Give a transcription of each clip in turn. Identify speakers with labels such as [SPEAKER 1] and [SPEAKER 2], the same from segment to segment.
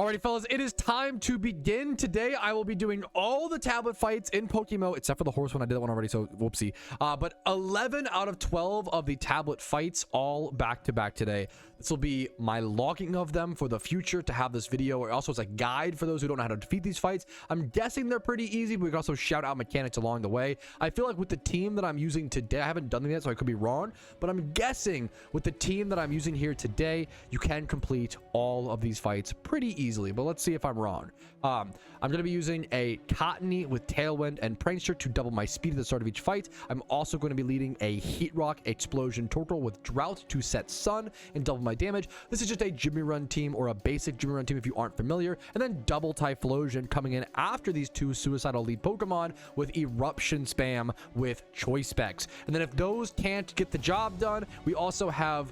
[SPEAKER 1] Alrighty, fellas, it is time to begin. Today, I will be doing all the tablet fights in PokeMMO, except for the horse one. I did that one already, so whoopsie. But 11 out of 12 of the tablet fights, all back-to-back today. This will be my logging of them for the future to have this video. Also, it's a guide for those who don't know how to defeat these fights. I'm guessing they're pretty easy, but we can also shout out mechanics along the way. I feel like with the team that I'm using today, I haven't done them yet, so I could be wrong, but I'm guessing with the team that I'm using here today, you can complete all of these fights pretty easily, but let's see if I'm wrong. I'm going to be using a Cottony with Tailwind and Prankster to double my speed at the start of each fight. I'm also going to be leading a Heat Rock Explosion Turtle with Drought to set Sun and double my damage. This is just a Jimmy Run team or a basic Jimmy Run team if you aren't familiar. And then double Typhlosion coming in after these two Suicidal lead Pokemon with Eruption Spam with Choice Specs. And then if those can't get the job done, we also have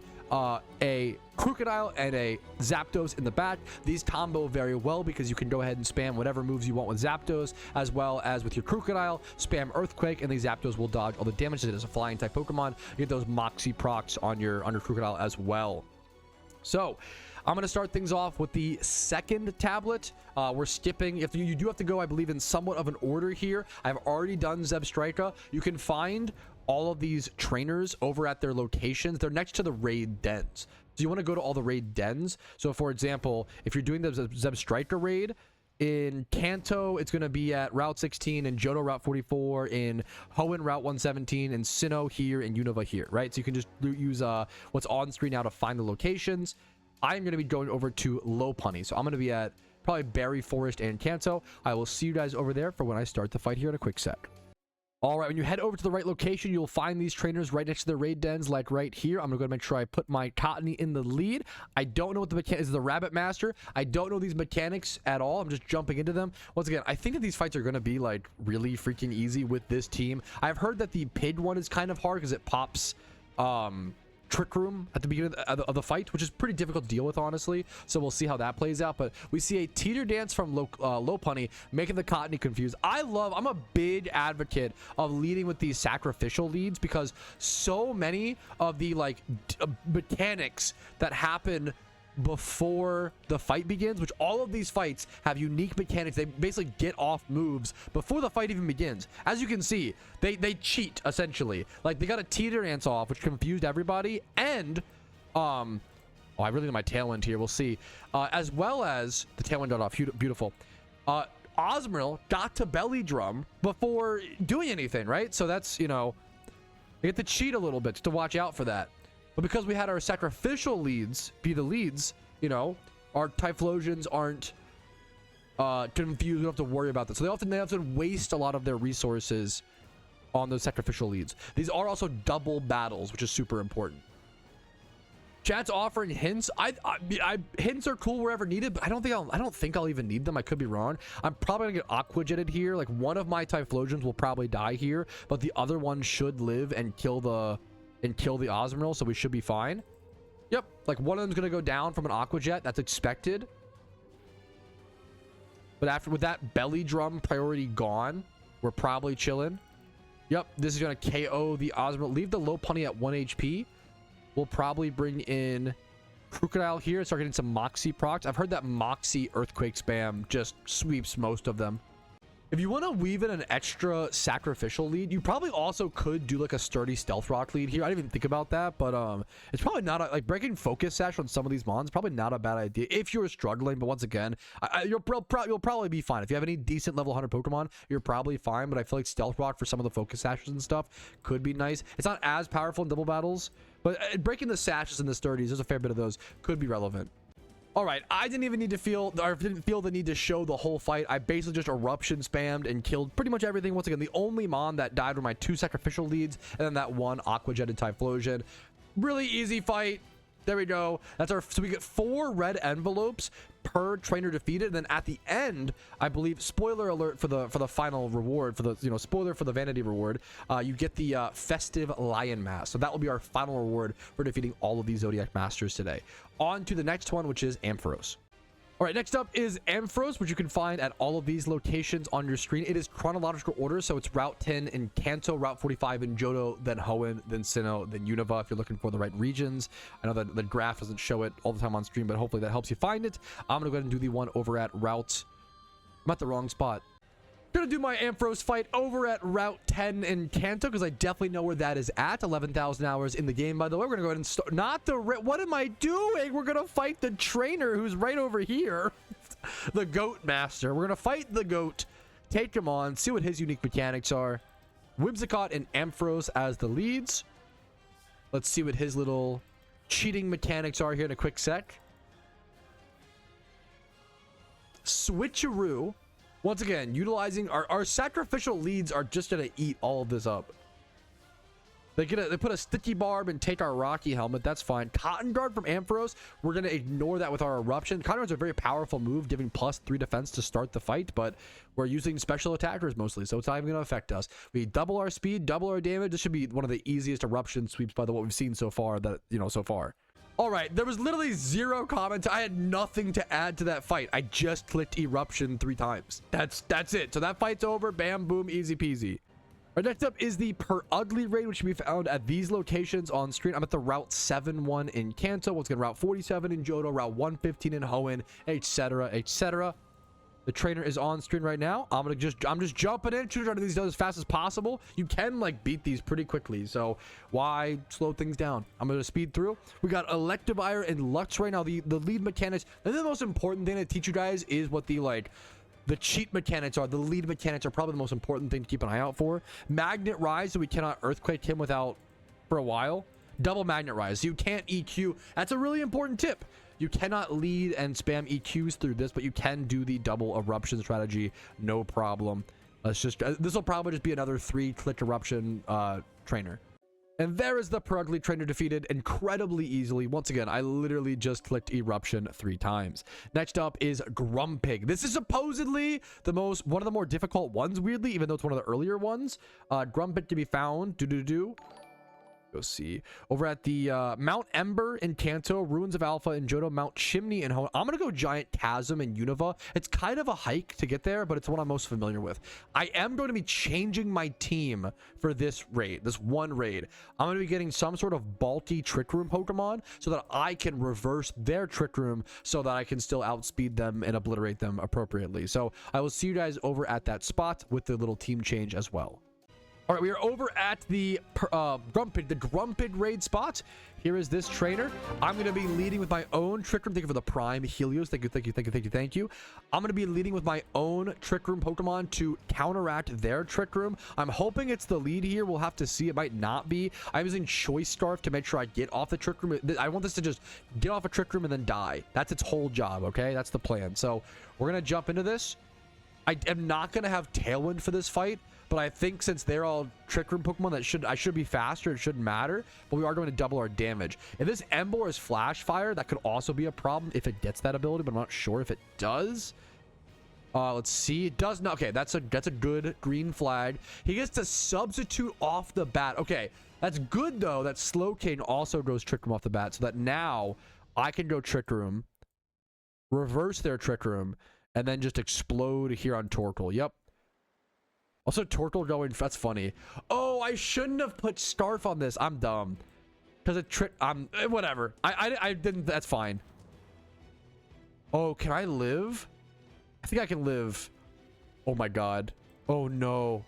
[SPEAKER 1] a Crocodile and a Zapdos in the back. These combo very well because you can go ahead and spam whatever moves you want with Zapdos, as well as with your Crocodile, spam Earthquake, and the Zapdos will dodge all the damage. It is a flying type Pokemon. You get those Moxie procs on your Crocodile as well. So I'm going to start things off with the second tablet. We're skipping. If you do have to go, I believe, in somewhat of an order here. I've already done Zebstrika. You can find all of these trainers over at their locations. They're next to the raid dens. So you want to go to all the raid dens. So for example, if you're doing the Zebstrika raid in Kanto, it's going to be at Route 16, and Johto Route 44, in Hoenn Route 117, and Sinnoh here, and Unova here, right? So you can just use what's on screen now to find the locations. I'm going to be going over to Lopunny. So I'm going to be at probably Berry Forest and Kanto. I will see you guys over there for when I start the fight here in a quick sec. All right, when you head over to the right location, you'll find these trainers right next to the raid dens, like right here. I'm going to go and make sure I put my Cottony in the lead. I don't know what the mechanics is. The Rabbit Master. I don't know these mechanics at all. I'm just jumping into them. Once again, I think that these fights are going to be like really freaking easy with this team. I've heard that the pig one is kind of hard because it pops Trick Room at the beginning of the fight, which is pretty difficult to deal with, honestly. So we'll see how that plays out. But we see a teeter dance from Lopunny, making the Cottony confused. I'm a big advocate of leading with these sacrificial leads because so many of the like mechanics that happen before the fight begins, which all of these fights have unique mechanics. They basically get off moves before the fight even begins. As you can see, they cheat essentially. Like they got a teeter dance off, which confused everybody, and oh, I really need my Tailwind here. We'll see. As well as the Tailwind got off. Beautiful. Osmril got to Belly Drum before doing anything, right? So that's, you know, you get to cheat a little bit to watch out for that. But because we had our sacrificial leads be the leads, you know, our Typhlosions aren't confused. We don't have to worry about that. So they often waste a lot of their resources on those sacrificial leads. These are also double battles, which is super important. Chat's offering hints. Hints are cool wherever needed, but I don't think I'll even need them. I could be wrong. I'm probably gonna get Aqua Jetted here. Like one of my Typhlosions will probably die here, but the other one should live and kill the Osmril, so we should be fine. Yep, like one of them's gonna go down from an Aqua Jet. That's expected. But with that Belly Drum priority gone, we're probably chilling. Yep, this is gonna KO the Osmril. Leave the Lopunny at 1 HP. We'll probably bring in Crocodile here, start getting some Moxie procs. I've heard that Moxie Earthquake spam just sweeps most of them. If you want to weave in an extra sacrificial lead, you probably also could do like a sturdy Stealth Rock lead here. I didn't even think about that, but it's probably not like breaking Focus Sash on some of these mons. Probably not a bad idea if you're struggling. But once again, you'll probably be fine if you have any decent level 100 Pokemon. You're probably fine. But I feel like Stealth Rock for some of the Focus Sashes and stuff could be nice. It's not as powerful in double battles, but breaking the sashes and the sturdies, there's a fair bit of those, could be relevant. All right, I didn't even need to feel the need to show the whole fight. I basically just eruption spammed and killed pretty much everything. Once again, the only mon that died were my two sacrificial leads, and then that one Aqua Jetted Typhlosion. Really easy fight. There we go. So we get 4 red envelopes per trainer defeated, and then at the end, I believe, spoiler alert for the final reward, for the, you know, spoiler for the vanity reward, you get the festive lion mask. So that will be our final reward for defeating all of these Zodiac masters today. On to the next one, which is Ampharos. All right, next up is Ampharos, which you can find at all of these locations on your screen. It is chronological order, so it's Route 10 in Kanto, Route 45 in Johto, then Hoenn, then Sinnoh, then Unova, if you're looking for the right regions. I know that the graph doesn't show it all the time on stream, but hopefully that helps you find it. I'm going to go ahead and do the one over at Route... I'm at the wrong spot. Gonna do my Ampharos fight over at Route 10 in Kanto, because I definitely know where that is at. 11,000 hours in the game, by the way. We're gonna go ahead and start. Not the... What am I doing? We're gonna fight the trainer who's right over here. The Goat Master. We're gonna fight the Goat, take him on, see what his unique mechanics are. Whimsicott and Ampharos as the leads. Let's see what his little cheating mechanics are here in a quick sec. Switcheroo. Once again, utilizing our sacrificial leads are just gonna eat all of this up. They put a sticky barb and take our Rocky helmet. That's fine. Cotton Guard from Ampharos. We're gonna ignore that with our eruption. Cotton Guard's a very powerful move, giving +3 defense to start the fight, but we're using special attackers mostly, so it's not even gonna affect us. We double our speed, double our damage. This should be one of the easiest eruption sweeps by what we've seen so far. So far. All right, there was literally 0 comments. I had nothing to add to that fight. I just clicked eruption 3 times. That's it. So that fight's over. Bam, boom, easy peasy. Our next up is the Purugly raid, which can be found at these locations on screen. I'm at the Route 7 one in Kanto. Once again, Route 47 in Johto, Route 115 in Hoenn, etc., etc. The trainer is on screen right now. I'm just jumping in, trying to these as fast as possible. You can like beat these pretty quickly, so why slow things down? I'm gonna speed through. We got Electivire and Lux right now. The lead mechanics. I think the most important thing to teach you guys is what the cheat mechanics are. The lead mechanics are probably the most important thing to keep an eye out for. Magnet Rise, so we cannot Earthquake him without for a while. Double Magnet Rise, so you can't EQ. That's a really important tip. You cannot lead and spam EQs through this, but you can do the double eruption strategy, no problem. Let's just this will probably just be another 3-click eruption trainer. And there is the Purugly trainer defeated incredibly easily. Once again, I literally just clicked eruption 3 times. Next up is Grumpig. This is supposedly one of the more difficult ones, weirdly, even though it's one of the earlier ones. Grumpig can be found. Go see over at the Mount Ember in Kanto, Ruins of Alpha in Johto, Mount Chimney in Hoenn. I'm gonna go Giant Chasm in Unova. It's kind of a hike to get there, but it's what I'm most familiar with. I am going to be changing my team for this raid, this one raid. I'm going to be getting some sort of bulky Trick Room Pokemon so that I can reverse their Trick Room so that I can still outspeed them and obliterate them appropriately. So I will see you guys over at that spot with the little team change as well. All right, we are over at the Grumpig raid spot. Here is this trainer. I'm going to be leading with my own Trick Room. Thank you for the Prime Helios. Thank you. I'm going to be leading with my own Trick Room Pokemon to counteract their Trick Room. I'm hoping it's the lead here. We'll have to see. It might not be. I'm using Choice Scarf to make sure I get off the Trick Room. I want this to just get off a Trick Room and then die. That's its whole job, okay? That's the plan. So we're going to jump into this. I am not going to have Tailwind for this fight. But I think since they're all Trick Room Pokemon, I should be faster. It shouldn't matter. But we are going to double our damage. If this Emboar is Flash Fire, that could also be a problem if it gets that ability. But I'm not sure if it does. Let's see. It does not. Okay, that's a good green flag. He gets to substitute off the bat. Okay, that's good though. That Slowking also goes Trick Room off the bat, so that now I can go Trick Room, reverse their Trick Room, and then just explode here on Torkoal. Yep. Also, Torkoal going, that's funny. Oh, I shouldn't have put Scarf on this. I'm dumb. Because it whatever. I didn't, that's fine. Oh, can I live? I think I can live. Oh my God. Oh no.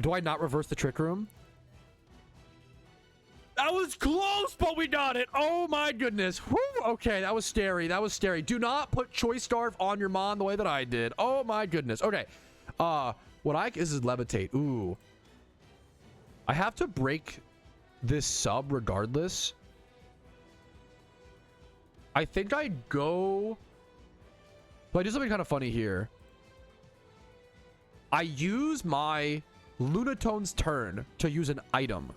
[SPEAKER 1] Do I not reverse the Trick Room? That was close, but we got it. Oh my goodness. Whew. Okay, that was scary. That was scary. Do not put Choice Scarf on your Mon the way that I did. Oh my goodness. Okay. This is Levitate. Ooh. I have to break this sub regardless. I think I'd go... So I do something kind of funny here. I use my Lunatone's turn to use an item.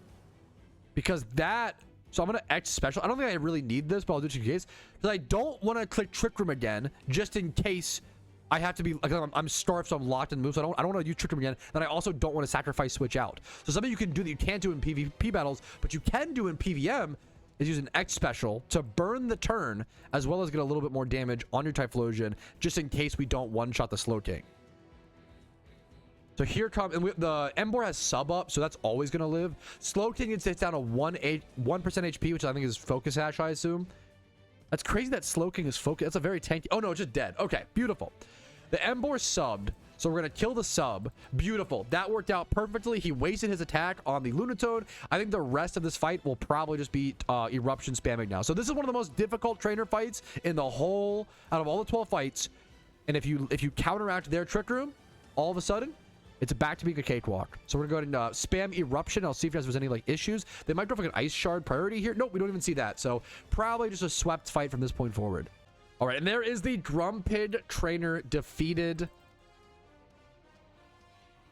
[SPEAKER 1] Because that... So I'm going to X special. I don't think I really need this, but I'll do it in case. Because I don't want to click Trick Room again, just in case... I have to be like I'm starved, so I'm locked in the move. So I don't want to use Trick Room again. And I also don't want to sacrifice switch out. So something you can do that you can't do in PvP battles, but you can do in PVM is use an X special to burn the turn, as well as get a little bit more damage on your Typhlosion, just in case we don't one-shot the Slaking. So here comes, and the Emboar has sub up, so that's always going to live. Slaking, it stays down to 1% HP, which I think is Focus Sash, I assume. That's crazy that Slaking is focus. That's a very tanky. Oh no, it's just dead. Okay, beautiful. The Emboar subbed, so we're gonna kill the sub. Beautiful. That worked out perfectly. He wasted his attack on the Lunatone. I think the rest of this fight will probably just be eruption spamming now. So this is one of the most difficult trainer fights in the whole, out of all the 12 fights. And if you counteract their Trick Room, all of a sudden, it's back to being a cakewalk. So we're gonna go ahead and spam eruption. I'll see if there's any like issues. They might drop like an ice shard priority here. Nope, we don't even see that. So probably just a swept fight from this point forward. All right, and there is the Grumpig trainer defeated.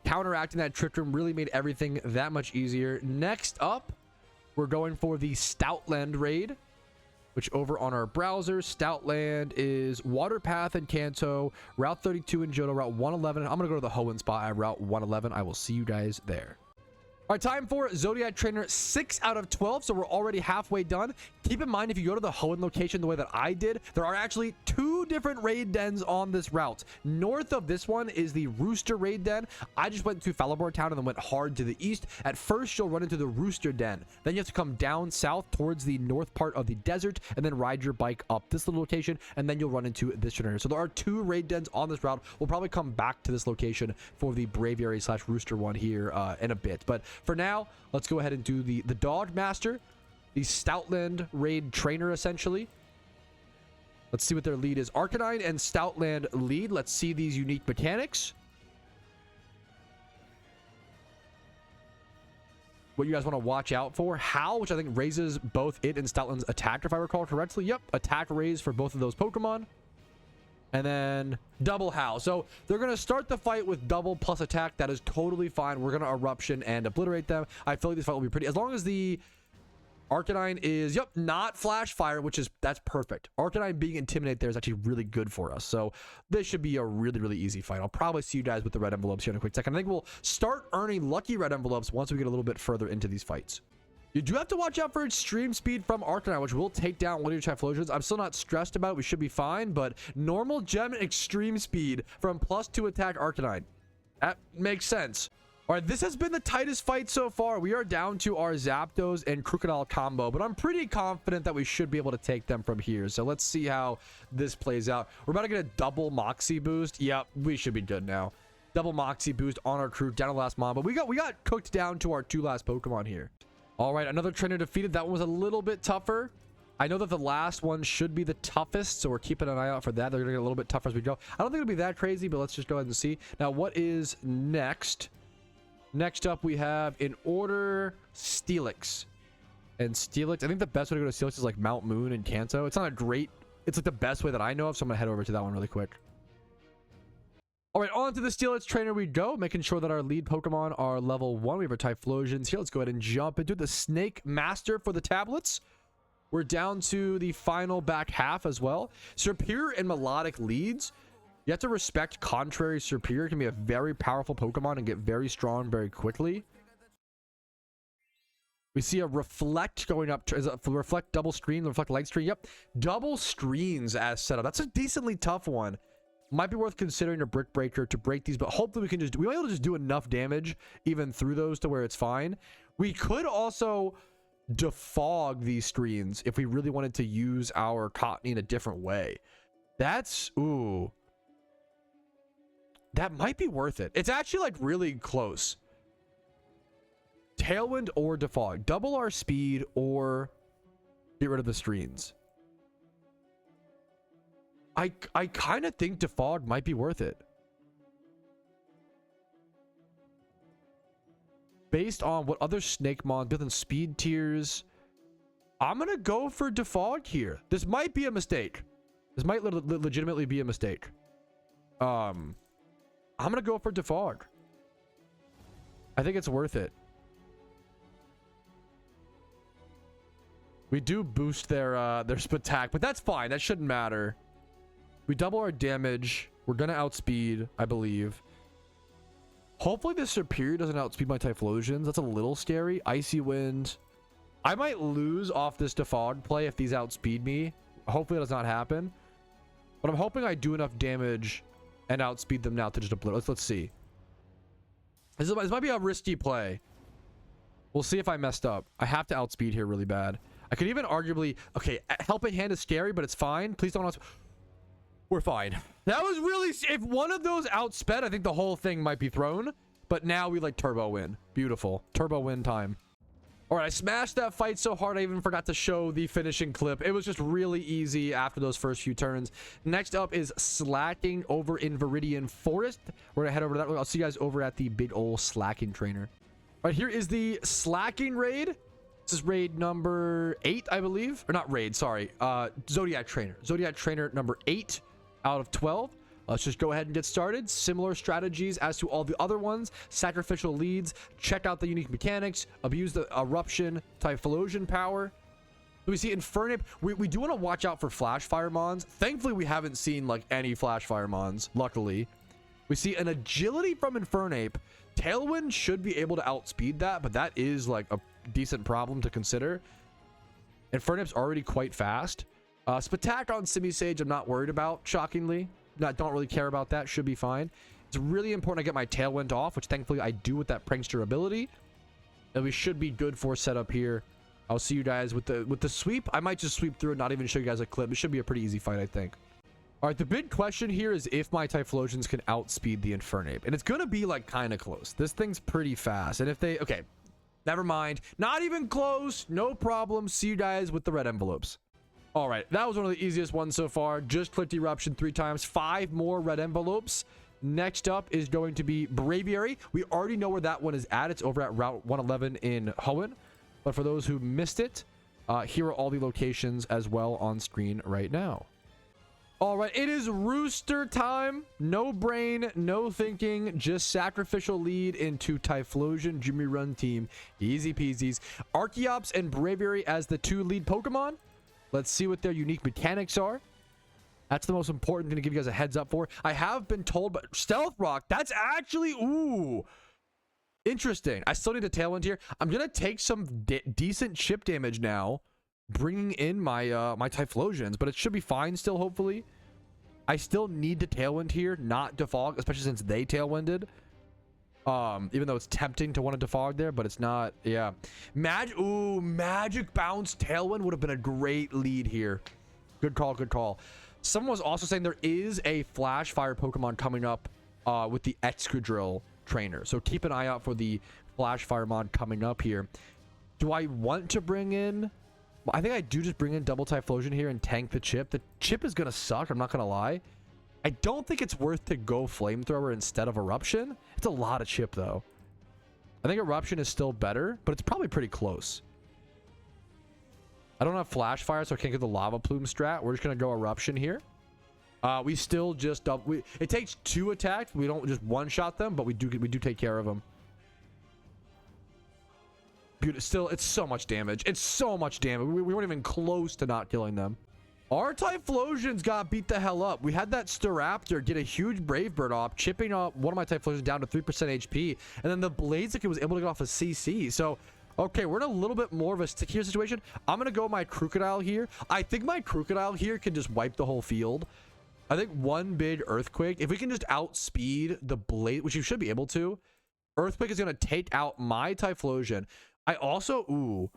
[SPEAKER 1] Counteracting that Trick Room really made everything that much easier. Next up, we're going for the Stoutland raid, which over on our browser, Stoutland is Waterpath and Kanto, Route 32 in Johto, Route 111. I'm going to go to the Hoenn spot at Route 111. I will see you guys there. All right, time for Zodiac Trainer 6 out of 12, so we're already halfway done. Keep in mind, if you go to the Hoenn location the way that I did, there are actually 2 different raid dens on this route. North of this one is the Rooster raid den. I just went to Falabor Town and then went hard to the east. At first, you'll run into the Rooster den. Then you have to come down south towards the north part of the desert and then ride your bike up this little location, and then you'll run into this trainer. So there are 2 raid dens on this route. We'll probably come back to this location for the Braviary / Rooster one here in a bit. But for now, let's go ahead and do the Dog Master, the Stoutland raid trainer, essentially. Let's see what their lead is. Arcanine and Stoutland lead. Let's see these unique mechanics. What you guys want to watch out for. Howl, which I think raises both it and Stoutland's attack, if I recall correctly. Yep, attack raise for both of those Pokemon. And then double Howl. So they're going to start the fight with double plus attack. That is totally fine. We're going to eruption and obliterate them. I feel like this fight will be pretty, as long as the Arcanine is, yep, not flash fire, that's perfect. Arcanine being intimidated there is actually really good for us. So this should be a really, really easy fight. I'll probably see you guys with the red envelopes here in a quick second. I think we'll start earning lucky red envelopes once we get a little bit further into these fights. You do have to watch out for extreme speed from Arcanine, which will take down one of your Typhlosions. I'm still not stressed about it. We should be fine, but normal gem extreme speed from +2 attack Arcanine. That makes sense. All right, this has been the tightest fight so far. We are down to our Zapdos and Crocodile combo, but I'm pretty confident that we should be able to take them from here. So let's see how this plays out. We're about to get a double Moxie boost. Yep, we should be good now. Double Moxie boost on our crew down to the last mon, but we got cooked down to our 2 last Pokemon here. All right, another trainer defeated. That one was a little bit tougher. I know that the last one should be the toughest, so we're keeping an eye out for that. They're gonna get a little bit tougher as we go. I don't think it'll be that crazy, but let's just go ahead and see. Now, what is next? Next up, we have in order Steelix. And Steelix, I think the best way to go to Steelix is like Mount Moon and Kanto. It's not a great, it's like the best way that I know of, so I'm gonna head over to that one really quick. All right, on to the Steelix trainer we go, making sure that our lead Pokemon are level 1. We have our Typhlosions here. Let's go ahead and jump into the Snake Master for the tablets. We're down to the final back half as well. Serperior and Melodic leads. You have to respect Contrary Serperior. It can be a very powerful Pokemon and get very strong very quickly. We see a Reflect going up. Is it Reflect double screen? Reflect light screen? Yep. Double screens as setup. That's a decently tough one. Might be worth considering a Brick Breaker to break these, but hopefully we might be able to just do enough damage even through those to where it's fine. We could also defog these screens if we really wanted to use our Cottonee in a different way. That's, ooh. That might be worth it. It's actually like really close. Tailwind or defog. Double our speed or get rid of the screens. I kind of think defog might be worth it. Based on what other Snakemon built in speed tiers, I'm going to go for defog here. This might be a mistake. This might legitimately be a mistake. I'm going to go for defog. I think it's worth it. We do boost their attack, but that's fine. That shouldn't matter. We double our damage. We're going to outspeed, I believe. Hopefully this Serperior doesn't outspeed my Typhlosions. That's a little scary. Icy Wind. I might lose off this defog play if these outspeed me. Hopefully it does not happen. But I'm hoping I do enough damage and outspeed them now to just obliterate. Let's see. This might be a risky play. We'll see if I messed up. I have to outspeed here really bad. I could even arguably... Okay, helping hand is scary, but it's fine. Please don't... We're fine. That was really... If one of those outsped, I think the whole thing might be thrown. But now we like turbo win. Beautiful. Turbo win time. All right, I smashed that fight so hard I even forgot to show the finishing clip. It was just really easy after those first few turns. Next up is Slaking over in Viridian Forest. We're gonna head over to that. I'll see you guys over at the big ol' Slaking trainer. All right, here is the Slaking raid. This is raid number 8, I believe. Or not raid, sorry. Zodiac trainer. Zodiac trainer number 8 out of 12. Let's just go ahead and get started. Similar strategies as to all the other ones. Sacrificial leads. Check out the unique mechanics. Abuse the eruption, Typhlosion power. We see Infernape. We do want to watch out for Flash Fire Mons. Thankfully, we haven't seen like any Flash Fire Mons. Luckily. We see an agility from Infernape. Tailwind should be able to outspeed that, but that is like a decent problem to consider. Infernape's already quite fast. Spatak on Simisage, I'm not worried about, shockingly. Don't really care about that. Should be fine. It's really important I get my Tailwind off, which thankfully I do with that Prankster ability. And we should be good for setup here. I'll see you guys with the sweep. I might just sweep through and not even show you guys a clip. It should be a pretty easy fight, I think. All right, the big question here is if my Typhlosions can outspeed the Infernape. And it's going to be like kind of close. This thing's pretty fast. And if they... Okay, never mind. Not even close. No problem. See you guys with the red envelopes. All right, that was one of the easiest ones so far. Just clicked Eruption 3 times. 5 more red envelopes. Next up is going to be Braviary. We already know where that one is at. It's over at Route 111 in Hoenn. But for those who missed it, here are all the locations as well on screen right now. All right, it is Rooster time. No brain, no thinking, just sacrificial lead into Typhlosion Jimmy Run team. Easy peasies. Archeops and Braviary as the 2 lead Pokemon. Let's see what their unique mechanics are. That's the most important thing to give you guys a heads up for. I have been told, but Stealth Rock, that's actually, ooh, interesting. I still need a Tailwind here. I'm going to take some decent chip damage now, bringing in my my Typhlosions, but it should be fine still, hopefully. I still need to Tailwind here, not Defog, especially since they Tailwinded. Even though it's tempting to want to defog there, but it's not. Yeah, Magic Bounce Tailwind would have been a great lead here. Good call, good call. Someone was also saying there is a Flash Fire Pokemon coming up with the Excadrill trainer, so keep an eye out for the Flash Fire mod coming up here. Do I want to bring in... I think I do just bring in double Typhlosion here and tank the chip. The chip is gonna suck, I'm not gonna lie. I don't think it's worth to go Flamethrower instead of Eruption. It's a lot of chip, though. I think Eruption is still better, but it's probably pretty close. I don't have Flash Fire, so I can't get the Lava Plume strat. We're just going to go Eruption here. We still just... it takes 2 attacks. We don't just one-shot them, but we do take care of them. Still, it's so much damage. It's so much damage. We weren't even close to not killing them. Our Typhlosions got beat the hell up. We had that Staraptor get a huge Brave Bird off, chipping up one of my Typhlosions down to 3% HP. And then the Blaziken was able to get off a CC. So, okay, we're in a little bit more of a stickier situation. I'm going to go my Crocodile here. I think my Crocodile here can just wipe the whole field. I think one big Earthquake. If we can just outspeed the Blaze, which you should be able to, Earthquake is going to take out my Typhlosion. I also,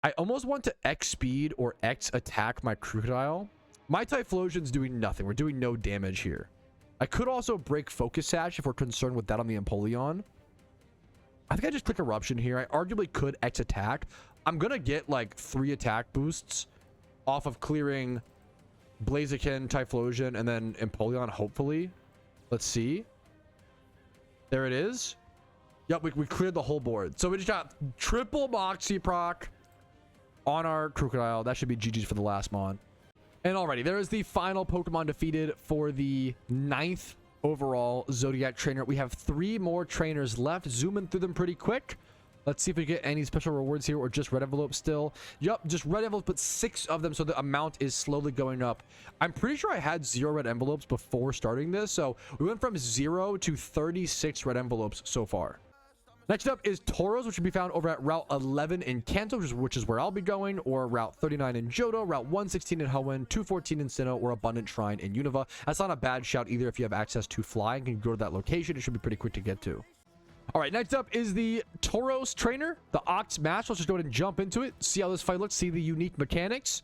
[SPEAKER 1] I almost want to X speed or X attack my Crocodile. My Typhlosion's doing nothing. We're doing no damage here. I could also break Focus Sash if we're concerned with that on the Empoleon. I think I just click Eruption here. I arguably could X attack. I'm going to get like 3 attack boosts off of clearing Blaziken, Typhlosion, and then Empoleon, hopefully. Let's see. There it is. Yep, we cleared the whole board. So we just got triple Moxie proc on our Crocodile. That should be GG's for the last mon. And alrighty, there is the final Pokemon defeated for the 9th overall Zodiac trainer. We have 3 more trainers left. Zooming through them pretty quick. Let's see if we get any special rewards here or just red envelopes still. Yup, just red envelopes, but 6 of them, so the amount is slowly going up. I'm pretty sure I had 0 red envelopes before starting this, so we went from 0 to 36 red envelopes so far. Next up is Tauros, which can be found over at Route 11 in Kanto, which is where I'll be going, or Route 39 in Johto, Route 116 in Hoenn, 214 in Sinnoh, or Abundant Shrine in Unova. That's not a bad shout either if you have access to fly and can go to that location. It should be pretty quick to get to. All right, next up is the Tauros trainer, the Ox Mash. Let's just go ahead and jump into it, see how this fight looks, see the unique mechanics.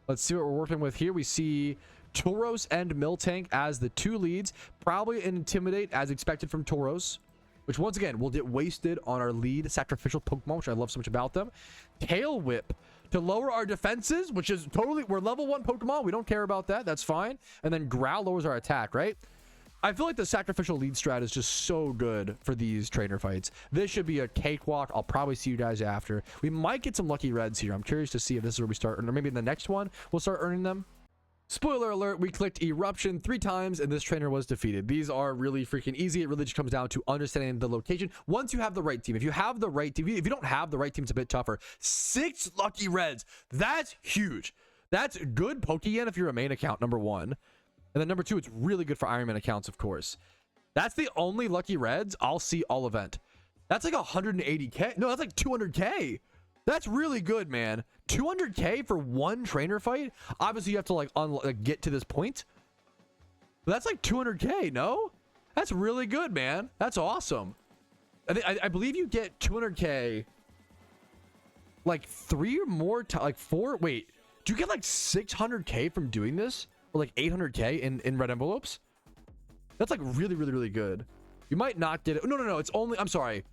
[SPEAKER 1] Let's see what we're working with here. We see Tauros and Miltank as the two leads. Probably an Intimidate as expected from Tauros, which once again will get wasted on our lead sacrificial Pokemon, which I love so much about them. Tail Whip to lower our defenses, which is totally, we're level 1 Pokemon. We don't care about that. That's fine. And then Growl lowers our attack, right? I feel like the sacrificial lead strat is just so good for these trainer fights. This should be a cakewalk. I'll probably see you guys after. We might get some lucky reds here. I'm curious to see if this is where we start, or maybe in the next one we'll start earning them. Spoiler alert, we clicked Eruption 3 times and this trainer was defeated. These are really freaking easy. It really just comes down to understanding the location. Once you have the right team, if you have the right team, if you don't have the right team, it's a bit tougher. 6 lucky reds. That's huge. That's good Pokeyen if you're a main account, number 1. And then number 2, it's really good for Ironman accounts, of course. That's the only lucky reds I'll see all event. That's like 180k. No, that's like 200k. That's really good, man. 200k for one trainer fight. Obviously you have to like get to this point, but that's like 200k. No, that's really good, man. That's awesome. I believe you get 200k like 3 or more like 4. Wait, do you get like 600k from doing this, or like 800k in red envelopes? That's like really good. You might not get it. No, it's only, I'm sorry,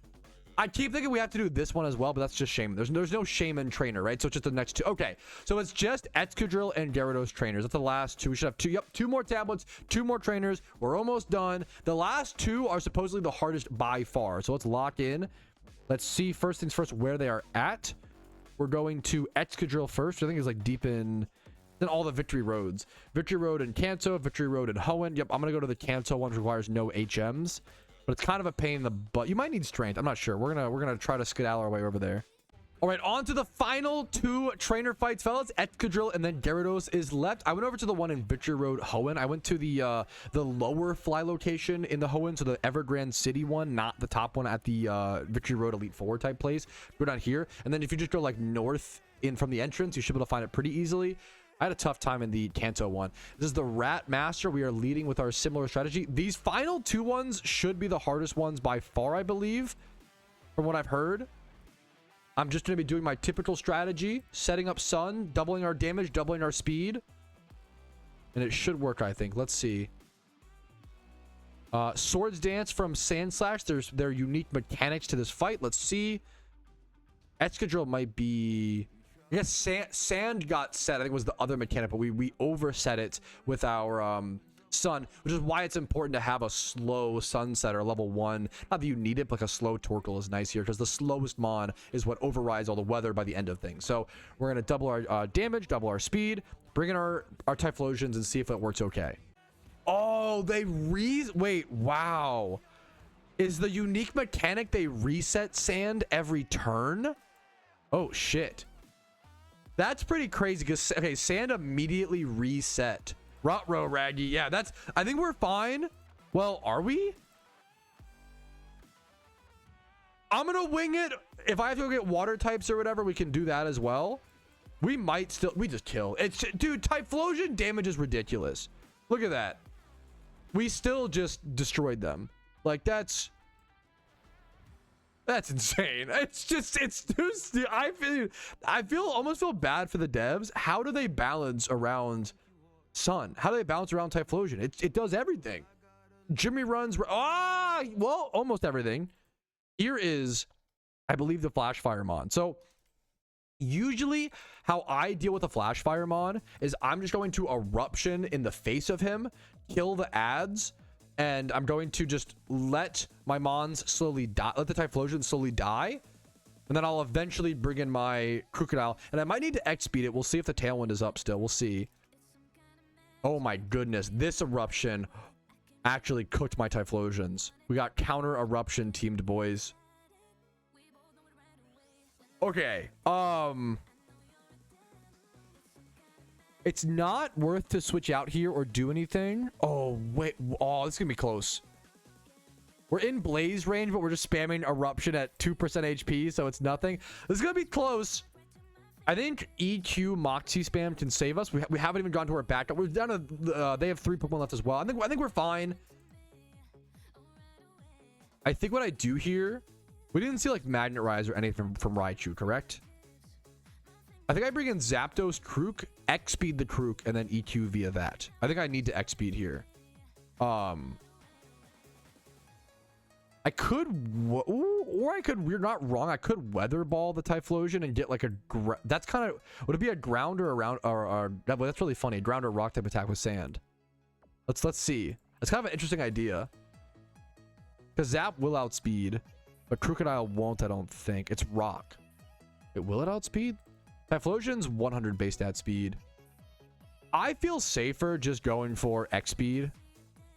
[SPEAKER 1] I keep thinking we have to do this one as well, but that's just Shaman. There's no Shaman trainer, right? So it's just the next 2. Okay, so it's just Excadrill and Gyarados trainers. That's the last 2. We should have 2. Yep, 2 more tablets, 2 more trainers. We're almost done. The last 2 are supposedly the hardest by far. So let's lock in. Let's see, first things first, where they are at. We're going to Excadrill first, which I think is like deep in then all the Victory Roads. Victory Road in Kanto, Victory Road in Hoenn. Yep, I'm gonna go to the Kanto one, which requires no HMs. But it's kind of a pain in the butt. You might need strength. I'm not sure. We're gonna try to skedaddle our way over there. All right, on to the final 2 trainer fights, fellas. Excadrill and then Gyarados is left. I went over to the one in Victory Road, Hoenn. I went to the lower fly location in the Hoenn, so the Evergrande City one, not the top one at the Victory Road Elite Four type place. Go down here, and then if you just go like north in from the entrance, you should be able to find it pretty easily. I had a tough time in the Kanto one. This is the Rat Master. We are leading with our similar strategy. These final 2 ones should be the hardest ones by far, I believe, from what I've heard. I'm just going to be doing my typical strategy, setting up Sun, doubling our damage, doubling our speed, and it should work, I think. Let's see. Swords Dance from Sandslash. There's their unique mechanics to this fight. Let's see. Excadrill might be... Yes, sand got set. I think it was the other mechanic, but we overset it with our Sun, which is why it's important to have a slow Sunset or level 1. Not that you need it, but like a slow Torkoal is nice here, because the slowest Mon is what overrides all the weather by the end of things. So we're going to double our damage, double our speed, bring in our Typhlosions, and see if it works okay. Oh, they wait, wow. Is the unique mechanic they reset sand every turn? Oh, shit. That's pretty crazy, because, okay, sand immediately reset. Rotro, Raggy. Yeah, that's... I think we're fine. Well, are we? I'm gonna wing it. If I have to go get water types or whatever, we can do that as well. We might still... We just kill. It's... Dude, Typhlosion damage is ridiculous. Look at that. We still just destroyed them. Like, that's insane. It's just, it's too, I feel almost feel bad for the devs. How do they balance around Sun? How do they balance around Typhlosion? It does everything. Jimmy runs, well, almost everything. Here is, I believe, the Flash Fire Mon. So usually how I deal with a Flash Fire Mon is I'm just going to Eruption in the face of him, kill the ads, and I'm going to just let my Mons slowly die, let the Typhlosion slowly die, and then I'll eventually bring in my Crocodile, and I might need to X-speed it. We'll see if the Tailwind is up still. We'll see. Oh my goodness, this Eruption actually cooked my Typhlosions. We got counter Eruption teamed, boys. Okay, it's not worth to switch out here or do anything. Oh, wait. Oh, this is gonna be close. We're in Blaze range, but we're just spamming Eruption at 2% HP, so it's nothing. This is going to be close. I think EQ Moxie spam can save us. We haven't even gone to our backup. We're down to... they have 3 Pokemon left as well. I think we're fine. I think what I do here... We didn't see like Magnet Rise or anything from Raichu, correct? I think I bring in Zapdos, Krook, X-Speed the Krook, and then EQ via that. I think I need to X-Speed here. I could, or I could, we're not wrong, I could Weather Ball the Typhlosion and get like a, that's kind of, would it be a ground or a round, or that's really funny, ground or rock type attack with sand. Let's see. It's kind of an interesting idea. Because Zap will outspeed, but Crocodile won't, I don't think. It's rock. Will it outspeed? Typhlosion's 100 base stat speed. I feel safer just going for X speed.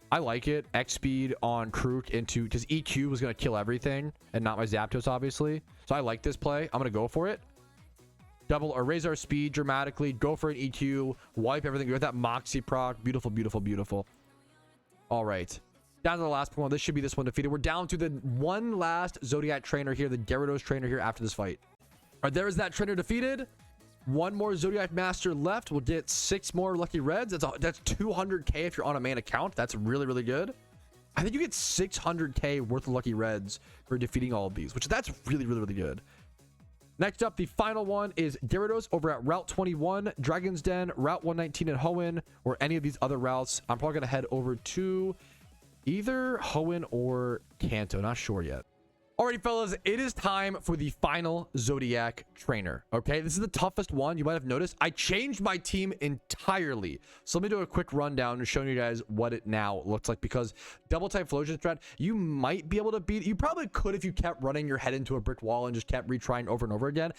[SPEAKER 1] I like it. X speed on Krook into, because EQ was going to kill everything and not my Zapdos, obviously. So I like this play. I'm going to go for it. Double or raise our speed dramatically. Go for an EQ. Wipe everything. With that Moxie proc. Beautiful, beautiful, beautiful. All right. Down to the last Pokemon. This should be this one defeated. We're down to the one last Zodiac trainer here. The Gyarados trainer here after this fight. All right, there is that trainer defeated. One more Zodiac Master left. We'll get 6 more Lucky Reds. That's 200k if you're on a main account. That's really, really good. I think you get 600k worth of Lucky Reds for defeating all of these, which that's really, really, really good. Next up, the final one is Gyarados over at Route 21, Dragon's Den, Route 119 at Hoenn, or any of these other routes. I'm probably going to head over to either Hoenn or Kanto. Not sure yet. Alrighty, fellas, it is time for the final Zodiac trainer. Okay, this is the toughest one. You might have noticed I changed my team entirely. So let me do a quick rundown and show you guys what it now looks like, because double Typhlosion strat, you might be able to beat. You probably could if you kept running your head into a brick wall and just kept retrying over and over again.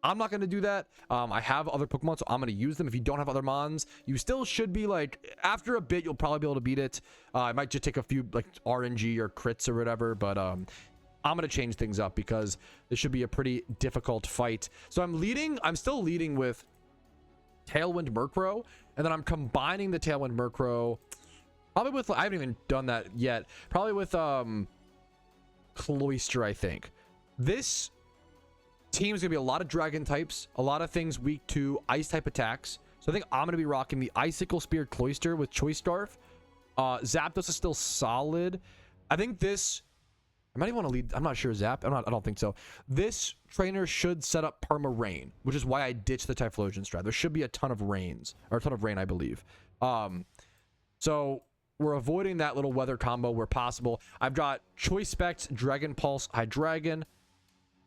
[SPEAKER 1] I'm not going to do that. I have other Pokemon, so I'm going to use them. If you don't have other Mons, you still should be like, after a bit, you'll probably be able to beat it. It might just take a few like RNG or crits or whatever, but I'm going to change things up because this should be a pretty difficult fight. So I'm still leading with Tailwind Murkrow, and then I'm combining the Tailwind Murkrow probably with, I haven't even done that yet, probably with Cloyster, I think. This team is going to be a lot of dragon types, a lot of things weak to ice type attacks. So I think I'm going to be rocking the Icicle Spear Cloyster with Choice Scarf. Zapdos is still solid. I think this, I might even want to lead. I'm not sure. I don't think so. This trainer should set up Perma Rain, which is why I ditched the Typhlosion strat. There should be a ton of rains, or a ton of rain, I believe. So we're avoiding that little weather combo where possible. I've got Choice Specs, Dragon Pulse, Hydreigon,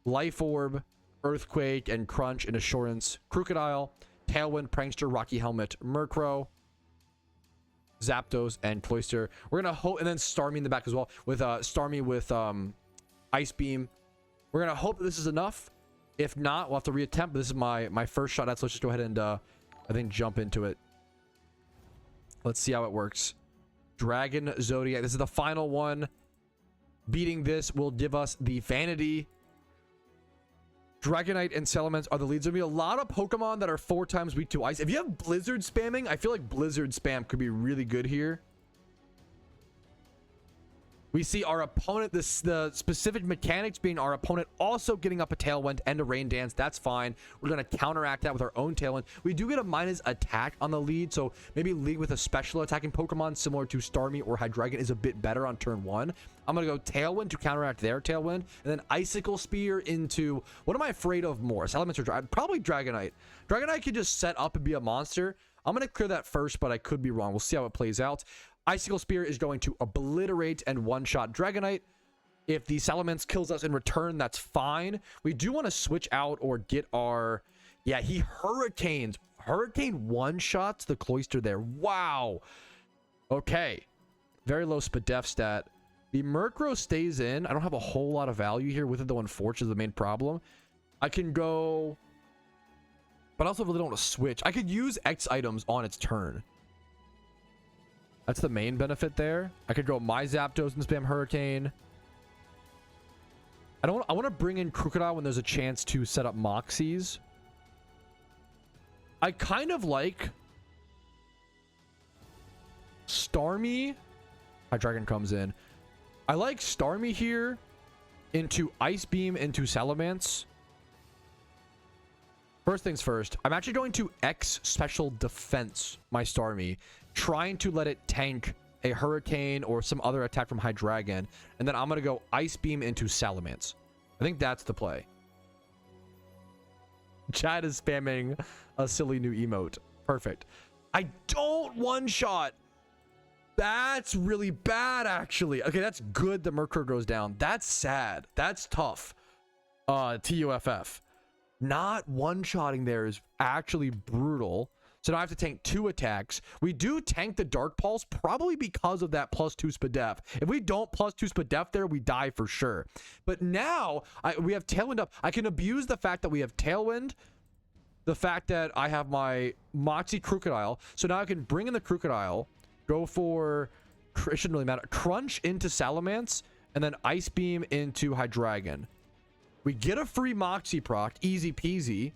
[SPEAKER 1] Life Orb, Earthquake, and Crunch and Assurance, Crocodile, Tailwind, Prankster, Rocky Helmet, Murkrow, Zapdos, and Cloyster. We're gonna hope, and then Starmie in the back as well with Starmie with Ice Beam. We're gonna hope that this is enough. If not, we'll have to reattempt. But this is my first shot at, so let's just go ahead and I think jump into it. Let's see how it works. Dragon Zodiac. This is the final one. Beating this will give us the Vanity. Dragonite and Salamence are the leads. There'll be a lot of Pokemon that are 4 times weak to ice. If you have Blizzard spamming, I feel like Blizzard spam could be really good here. We see our opponent, the specific mechanics being our opponent also getting up a Tailwind and a Rain Dance. That's fine. We're going to counteract that with our own Tailwind. We do get a minus attack on the lead, so maybe lead with a special attacking Pokemon similar to Starmie or Hydreigon is a bit better on turn 1. I'm going to go Tailwind to counteract their Tailwind, and then Icicle Spear into, what am I afraid of more? Salamence or probably Dragonite. Dragonite could just set up and be a monster. I'm going to clear that first, but I could be wrong. We'll see how it plays out. Icicle Spear is going to obliterate and one-shot Dragonite. If the Salamence kills us in return, that's fine. We do want to switch out or get our... Yeah, he Hurricanes. Hurricane one-shots the Cloyster there. Wow. Okay. Very low Spadef stat. The Murkrow stays in. I don't have a whole lot of value here with it, though, unfortunately, is the main problem. I can go... But I also really don't want to switch. I could use X items on its turn. That's the main benefit there. I could go my Zapdos and spam Hurricane. I want to bring in Crocodile when there's a chance to set up Moxies. I kind of like Starmie. Hydreigon comes in. I like Starmie here into Ice Beam into Salamence. First things first, I'm actually going to X Special Defense my Starmie, trying to let it tank a Hurricane or some other attack from Hydreigon, and then I'm going to go Ice Beam into Salamence. I think that's the play. Chad is spamming a silly new emote. Perfect. I don't one-shot. That's really bad, actually. Okay, that's good the Murkrow goes down. That's sad. That's tough. TUFF. Not one-shotting there is actually brutal. So now I have to tank 2 attacks. We do tank the Dark Pulse probably because of that +2 Spadef. If we don't +2 Spadef there, we die for sure. But now we have Tailwind up. I can abuse the fact that we have Tailwind, the fact that I have my Moxie Crocodile. So now I can bring in the Crocodile, go for, it shouldn't really matter, Crunch into Salamence, and then Ice Beam into Hydreigon. We get a free Moxie proc, easy peasy.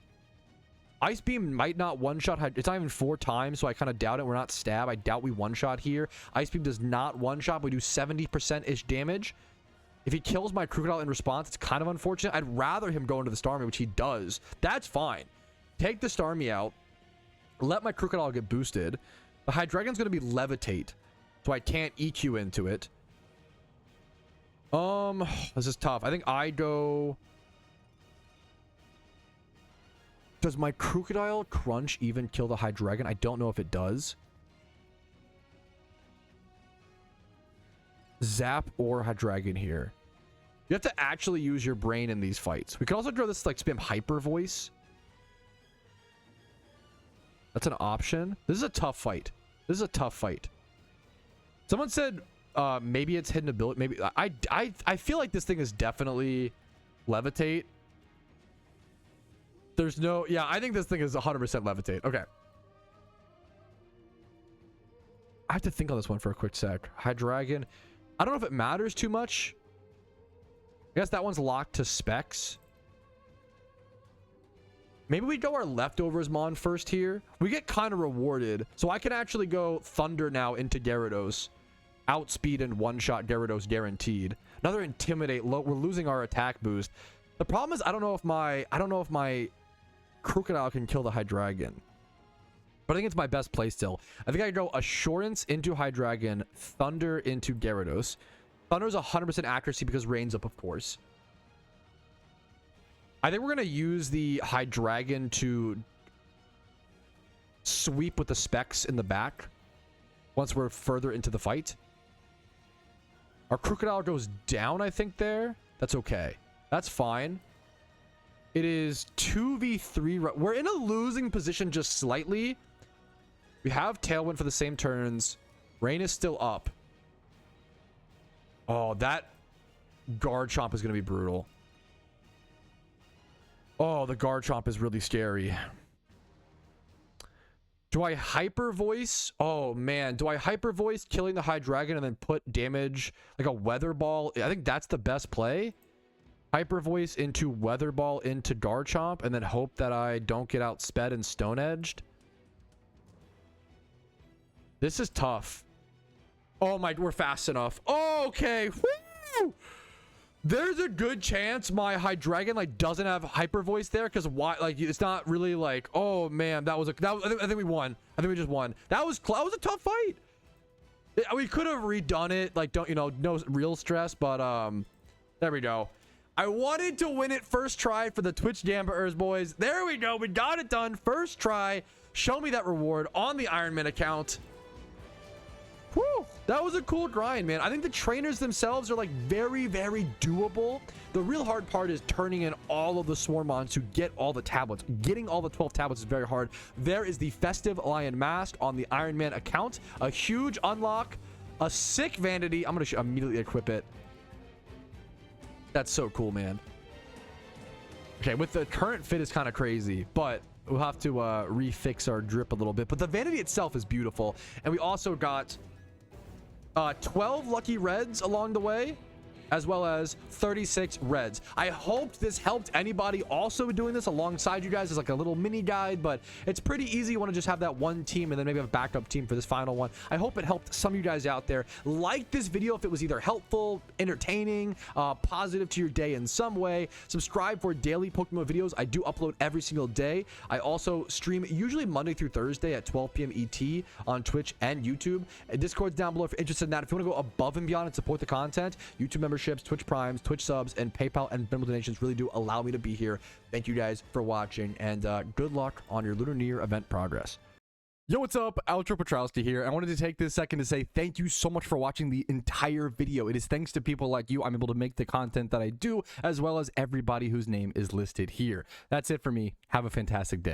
[SPEAKER 1] Ice Beam might not one-shot. It's not even 4 times, so I kind of doubt it. We're not stab. I doubt we one-shot here. Ice Beam does not one-shot. We do 70%-ish damage. If he kills my Crocodile in response, it's kind of unfortunate. I'd rather him go into the Starmie, which he does. That's fine. Take the Starmie out. Let my Crocodile get boosted. The Hydreigon's going to be Levitate, so I can't EQ into it. This is tough. I think I go... Does my Crocodile Crunch even kill the Hydreigon? I don't know if it does. Zap or Hydreigon here. You have to actually use your brain in these fights. We could also draw this like spam Hyper Voice. That's an option. This is a tough fight. This is a tough fight. Someone said maybe it's hidden ability. Maybe I feel like this thing is definitely Levitate. There's no... Yeah, I think this thing is 100% Levitate. Okay. I have to think on this one for a quick sec. Hydreigon. I don't know if it matters too much. I guess that one's locked to Specs. Maybe we go our Leftovers Mon first here. We get kind of rewarded. So I can actually go Thunder now into Gyarados. Outspeed and one-shot Gyarados guaranteed. Another Intimidate. We're losing our attack boost. The problem is I don't know if my Crocodile can kill the Hydreigon. But I think it's my best play still. I think I go Assurance into Hydreigon, Thunder into Gyarados. Thunder's 100% accuracy because Rain's up, of course. I think we're going to use the Hydreigon to sweep with the Specs in the back once we're further into the fight. Our Crocodile goes down, I think, there. That's okay. That's fine. It is 2v3. We're in a losing position just slightly. We have Tailwind for the same turns. Rain is still up. Oh, that Garchomp is going to be brutal. Oh, the Garchomp is really scary. Do I Hyper Voice? Oh, man. Do I Hyper Voice killing the Hydreigon and then put damage like a Weather Ball? I think that's the best play. Hyper Voice into Weather Ball into Garchomp and then hope that I don't get outsped and Stone Edged. This is tough. Oh my, we're fast enough. Oh, okay. Woo! There's a good chance my Hydreigon like doesn't have Hyper Voice there because why? Like it's not really like. Oh man, I think we won. I think we just won. That was a tough fight. We could have redone it. Like no real stress, but there we go. I wanted to win it first try for the Twitch Gamblers, boys. There we go. We got it done. First try. Show me that reward on the Ironman account. Whew. That was a cool grind, man. I think the trainers themselves are like very, very doable. The real hard part is turning in all of the Swarmons to get all the tablets. Getting all the 12 tablets is very hard. There is the Festive Lion Mask on the Ironman account. A huge unlock. A sick Vanity. I'm going to immediately equip it. That's so cool, man. Okay, with the current fit is kind of crazy, but we'll have to refix our drip a little bit. But the Vanity itself is beautiful. And we also got 12 lucky reds along the way. as well as 36 reds. I hope this helped anybody also doing this alongside you guys as like a little mini guide, but it's pretty easy. You want to just have that one team and then maybe have a backup team for this final one. I hope it helped some of you guys out there. Like this video if it was either helpful, entertaining, positive to your day in some way. Subscribe for daily Pokemon videos. I do upload every single day. I also stream usually Monday through Thursday at 12 p.m. ET on Twitch and YouTube. And Discord's down below if you're interested in that. If you want to go above and beyond and support the content, YouTube memberships, Twitch Primes, Twitch subs, and PayPal and Venmo donations really do allow me to be here. Thank you guys for watching, and good luck on your Lunar New Year event progress. Yo, what's up? Outro Patrouski here. I wanted to take this second to say thank you so much for watching the entire video. It is thanks to people like you I'm able to make the content that I do, as well as everybody whose name is listed here. That's it for me. Have a fantastic day.